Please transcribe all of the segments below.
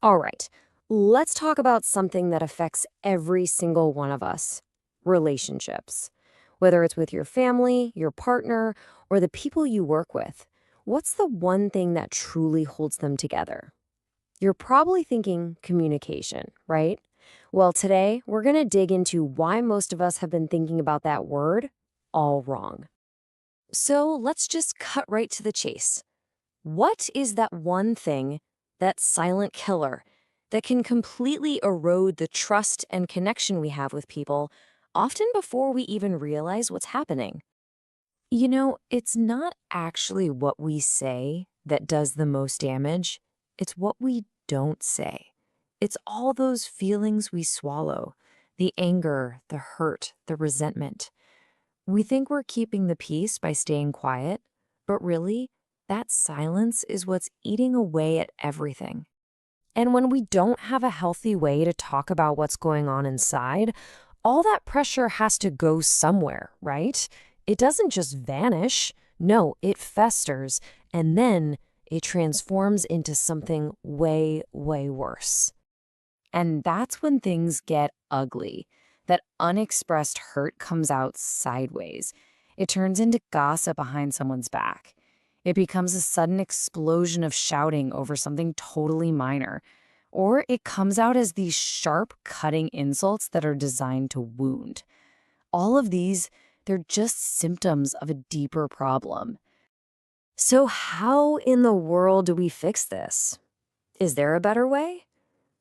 All right, let's talk about something that affects every single one of us: relationships. Whether it's with your family, your partner, or the people you work with, what's the one thing that truly holds them together? You're probably thinking communication, right? Well, today we're going to dig into why most of us have been thinking about that word all wrong. So let's just cut right to the chase. What is that one thing, that silent killer, that can completely erode the trust and connection we have with people, often before we even realize what's happening? It's not actually what we say that does the most damage. It's what we don't say. It's all those feelings we swallow: the anger, the hurt, the resentment. We think we're keeping the peace by staying quiet, but really, that silence is what's eating away at everything. And when we don't have a healthy way to talk about what's going on inside, all that pressure has to go somewhere, right? It doesn't just vanish. No, it festers, and then it transforms into something way, way worse. And that's when things get ugly. That unexpressed hurt comes out sideways. It turns into gossip behind someone's back. It becomes a sudden explosion of shouting over something totally minor. Or it comes out as these sharp, cutting insults that are designed to wound. All of these, they're just symptoms of a deeper problem. So how in the world do we fix this? Is there a better way?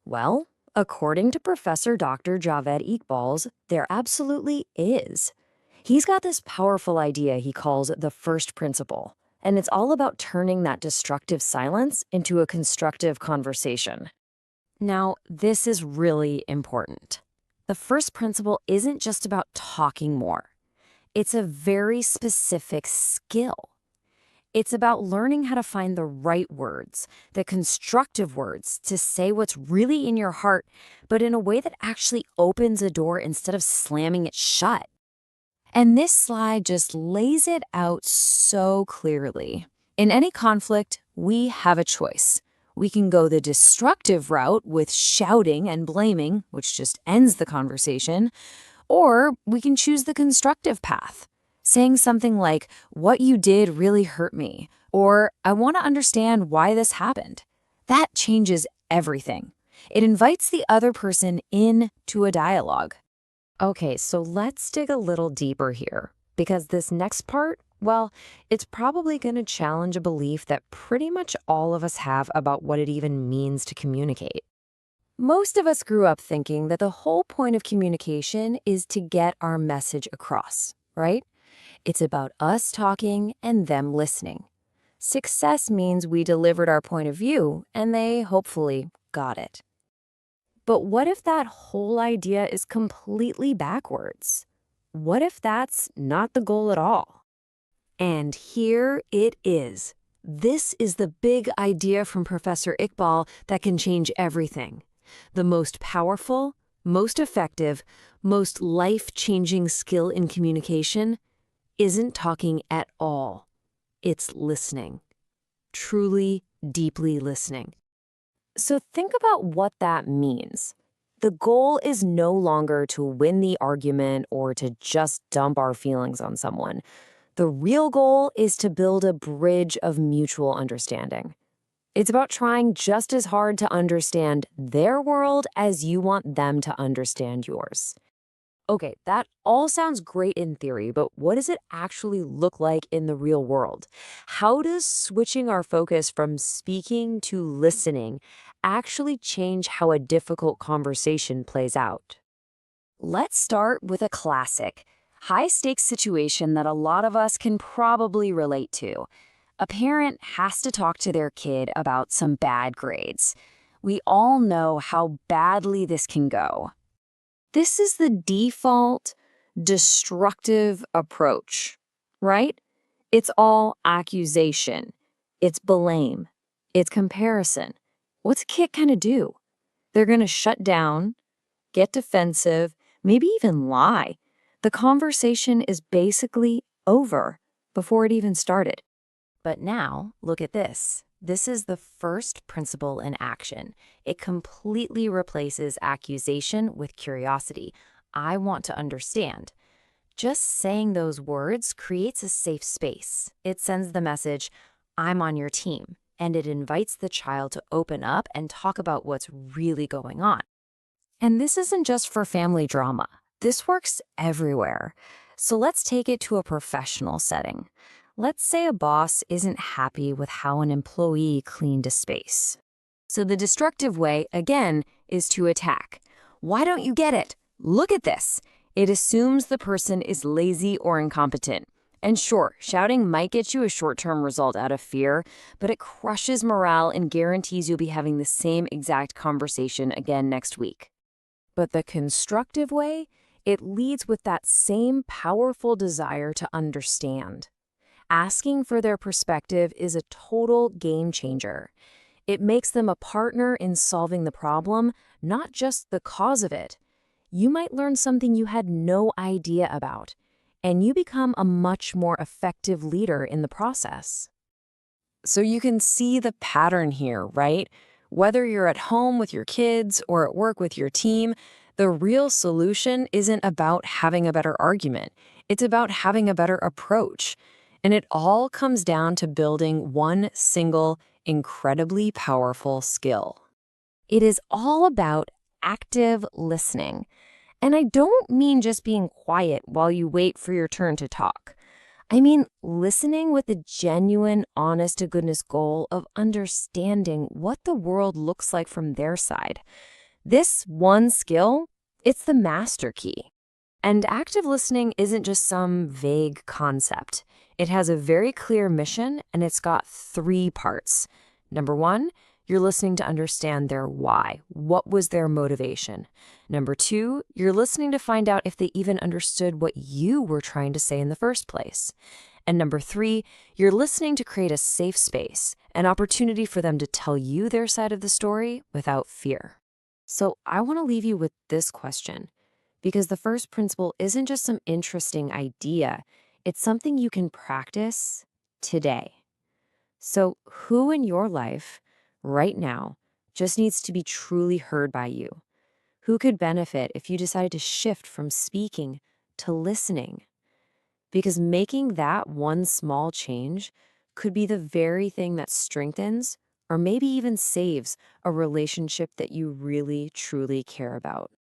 Well, according to Professor Dr. Javed Iqbal's, there absolutely is. He's got this powerful idea he calls the first principle, and it's all about turning that destructive silence into a constructive conversation. Now, this is really important. The first principle isn't just about talking more. It's a very specific skill. It's about learning how to find the right words, the constructive words, to say what's really in your heart, but in a way that actually opens a door instead of slamming it shut. And this slide just lays it out so clearly. In any conflict, we have a choice. We can go the destructive route with shouting and blaming, which just ends the conversation, or we can choose the constructive path, saying something like, "What you did really hurt me," or "I want to understand why this happened." That changes everything. It invites the other person into a dialogue. Okay, so let's dig a little deeper here, because this next part, well, it's probably going to challenge a belief that pretty much all of us have about what it even means to communicate. Most of us grew up thinking that the whole point of communication is to get our message across, right? It's about us talking and them listening. Success means we delivered our point of view and they hopefully got it. But what if that whole idea is completely backwards? What if that's not the goal at all? And here it is. This is the big idea from Professor Iqbal that can change everything. The most powerful, most effective, most life-changing skill in communication isn't talking at all. It's listening. Truly, deeply listening. So think about what that means. The goal is no longer to win the argument or to just dump our feelings on someone. The real goal is to build a bridge of mutual understanding. It's about trying just as hard to understand their world as you want them to understand yours. Okay, that all sounds great in theory, but what does it actually look like in the real world? How does switching our focus from speaking to listening actually change how a difficult conversation plays out? Let's start with a classic, high-stakes situation that a lot of us can probably relate to. A parent has to talk to their kid about some bad grades. We all know how badly this can go. This is the default destructive approach, right? It's all accusation. It's blame. It's comparison. What's a kid gonna do? They're gonna shut down, get defensive, maybe even lie. The conversation is basically over before it even started. But now, look at this. This is the first principle in action. It completely replaces accusation with curiosity. I want to understand. Just saying those words creates a safe space. It sends the message, I'm on your team, and it invites the child to open up and talk about what's really going on. And this isn't just for family drama. This works everywhere. So let's take it to a professional setting. Let's say a boss isn't happy with how an employee cleaned a space. So the destructive way, again, is to attack. Why don't you get it? Look at this. It assumes the person is lazy or incompetent. And sure, shouting might get you a short-term result out of fear, but it crushes morale and guarantees you'll be having the same exact conversation again next week. But the constructive way, it leads with that same powerful desire to understand. Asking for their perspective is a total game changer. It makes them a partner in solving the problem, not just the cause of it. You might learn something you had no idea about, and you become a much more effective leader in the process. So you can see the pattern here, right? Whether you're at home with your kids or at work with your team, the real solution isn't about having a better argument. It's about having a better approach. And it all comes down to building one single, incredibly powerful skill. It is all about active listening. And I don't mean just being quiet while you wait for your turn to talk. I mean listening with a genuine, honest-to-goodness goal of understanding what the world looks like from their side. This one skill, it's the master key. And active listening isn't just some vague concept. It has a very clear mission, and it's got 3 parts. Number 1, you're listening to understand their why. What was their motivation? Number 2, you're listening to find out if they even understood what you were trying to say in the first place. And number 3, you're listening to create a safe space, an opportunity for them to tell you their side of the story without fear. So I want to leave you with this question, because the first principle isn't just some interesting idea. It's something you can practice today. So who in your life right now just needs to be truly heard by you? Who could benefit if you decided to shift from speaking to listening? Because making that one small change could be the very thing that strengthens or maybe even saves a relationship that you really, truly care about.